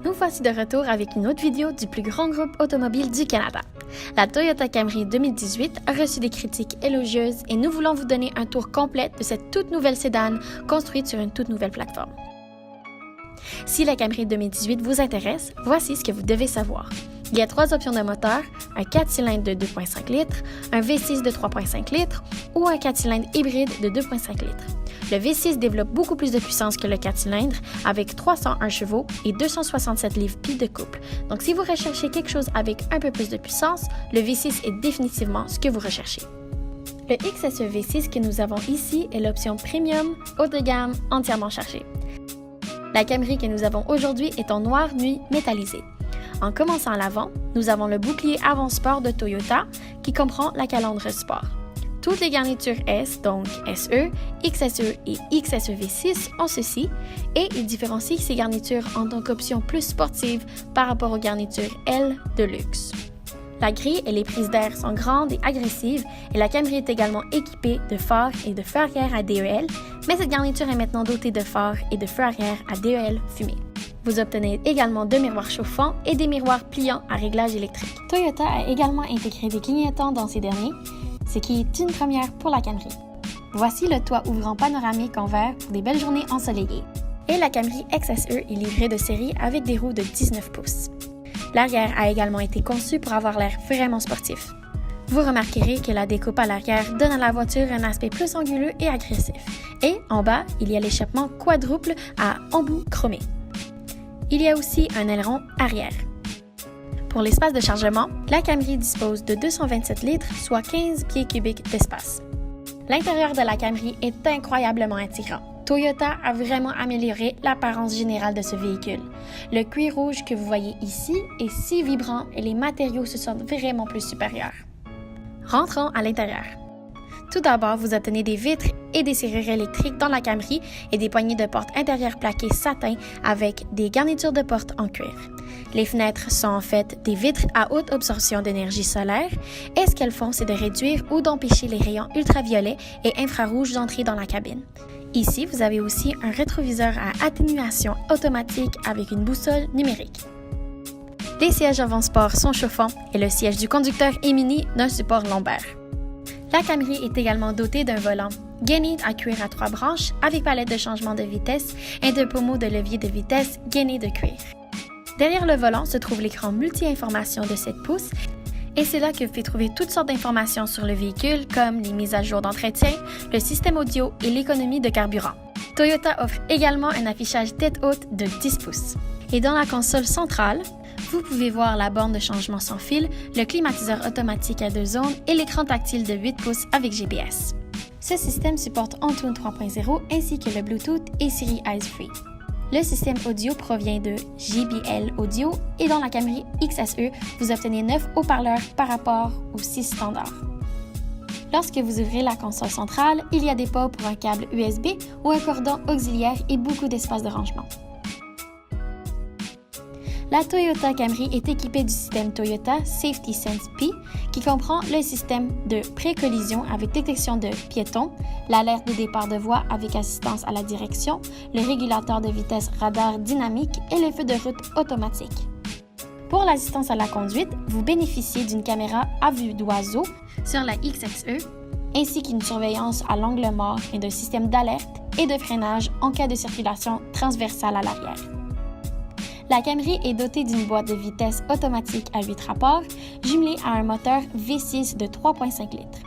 Nous voici de retour avec une autre vidéo du plus grand groupe automobile du Canada. La Toyota Camry 2018 a reçu des critiques élogieuses et nous voulons vous donner un tour complet de cette toute nouvelle sédan construite sur une toute nouvelle plateforme. Si la Camry 2018 vous intéresse, voici ce que vous devez savoir. Il y a 3 options de moteur, un 4 cylindres de 2,5 litres, un V6 de 3,5 litres ou un 4 cylindres hybride de 2,5 litres. Le V6 développe beaucoup plus de puissance que le 4 cylindres avec 301 chevaux et 267 livres-pieds de couple. Donc si vous recherchez quelque chose avec un peu plus de puissance, le V6 est définitivement ce que vous recherchez. Le XSE V6 que nous avons ici est l'option Premium, haut de gamme, entièrement chargée. La Camry que nous avons aujourd'hui est en noir nuit métallisé. En commençant à l'avant, nous avons le bouclier avant-sport de Toyota qui comprend la calandre sport. Toutes les garnitures S, donc SE, XSE et XSE V6 ont ceci et ils différencient ces garnitures en tant qu'option plus sportive par rapport aux garnitures L de luxe. La grille et les prises d'air sont grandes et agressives et la Camry est également équipée de phares et de feux arrière à DEL, mais cette garniture est maintenant dotée de phares et de feux arrière à DEL fumés. Vous obtenez également 2 miroirs chauffants et des miroirs pliants à réglage électrique. Toyota a également intégré des clignotants dans ces derniers, ce qui est une première pour la Camry. Voici le toit ouvrant panoramique en verre pour des belles journées ensoleillées. Et la Camry XSE est livrée de série avec des roues de 19 pouces. L'arrière a également été conçu pour avoir l'air vraiment sportif. Vous remarquerez que la découpe à l'arrière donne à la voiture un aspect plus anguleux et agressif. Et en bas, il y a l'échappement quadruple à embout chromé. Il y a aussi un aileron arrière. Pour l'espace de chargement, la Camry dispose de 227 litres, soit 15 pieds cubiques d'espace. L'intérieur de la Camry est incroyablement attirant. Toyota a vraiment amélioré l'apparence générale de ce véhicule. Le cuir rouge que vous voyez ici est si vibrant et les matériaux se sentent vraiment plus supérieurs. Rentrons à l'intérieur. Tout d'abord, vous obtenez des vitres et des serrures électriques dans la Camry et des poignées de porte intérieures plaquées satin avec des garnitures de porte en cuir. Les fenêtres sont en fait des vitres à haute absorption d'énergie solaire et ce qu'elles font, c'est de réduire ou d'empêcher les rayons ultraviolets et infrarouges d'entrer dans la cabine. Ici, vous avez aussi un rétroviseur à atténuation automatique avec une boussole numérique. Les sièges avant-sport sont chauffants et le siège du conducteur est muni d'un support lombaire. La Camry est également dotée d'un volant gainé à cuir à 3 branches avec palette de changement de vitesse et de pommeau de levier de vitesse gainé de cuir. Derrière le volant se trouve l'écran multi-information de 7 pouces et c'est là que vous pouvez trouver toutes sortes d'informations sur le véhicule comme les mises à jour d'entretien, le système audio et l'économie de carburant. Toyota offre également un affichage tête haute de 10 pouces. Et dans la console centrale, vous pouvez voir la borne de changement sans fil, le climatiseur automatique à 2 zones et l'écran tactile de 8 pouces avec GPS. Ce système supporte Entune 3.0 ainsi que le Bluetooth et Siri Eyes Free. Le système audio provient de JBL Audio et dans la Camry XSE, vous obtenez 9 haut-parleurs par rapport aux 6 standards. Lorsque vous ouvrez la console centrale, il y a des ports pour un câble USB ou un cordon auxiliaire et beaucoup d'espace de rangement. La Toyota Camry est équipée du système Toyota Safety Sense P qui comprend le système de pré-collision avec détection de piétons, l'alerte de départ de voie avec assistance à la direction, le régulateur de vitesse radar dynamique et le feu de route automatique. Pour l'assistance à la conduite, vous bénéficiez d'une caméra à vue d'oiseau sur la XSE ainsi qu'une surveillance à l'angle mort et d'un système d'alerte et de freinage en cas de circulation transversale à l'arrière. La Camry est dotée d'une boîte de vitesse automatique à 8 rapports, jumelée à un moteur V6 de 3,5 litres.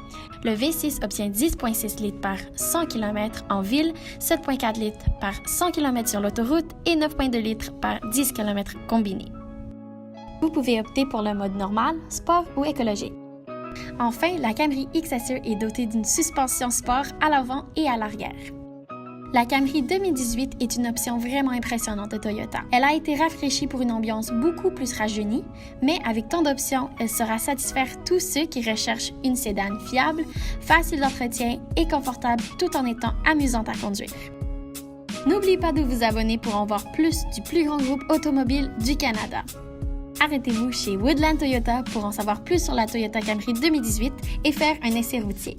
Le V6 obtient 10,6 litres par 100 km en ville, 7,4 litres par 100 km sur l'autoroute et 9,2 litres par 10 km combinés. Vous pouvez opter pour le mode normal, sport ou écologique. Enfin, la Camry XSE est dotée d'une suspension sport à l'avant et à l'arrière. La Camry 2018 est une option vraiment impressionnante de Toyota. Elle a été rafraîchie pour une ambiance beaucoup plus rajeunie, mais avec tant d'options, elle saura satisfaire tous ceux qui recherchent une sédan fiable, facile d'entretien et confortable tout en étant amusante à conduire. N'oubliez pas de vous abonner pour en voir plus du plus grand groupe automobile du Canada. Arrêtez-vous chez Woodland Toyota pour en savoir plus sur la Toyota Camry 2018 et faire un essai routier.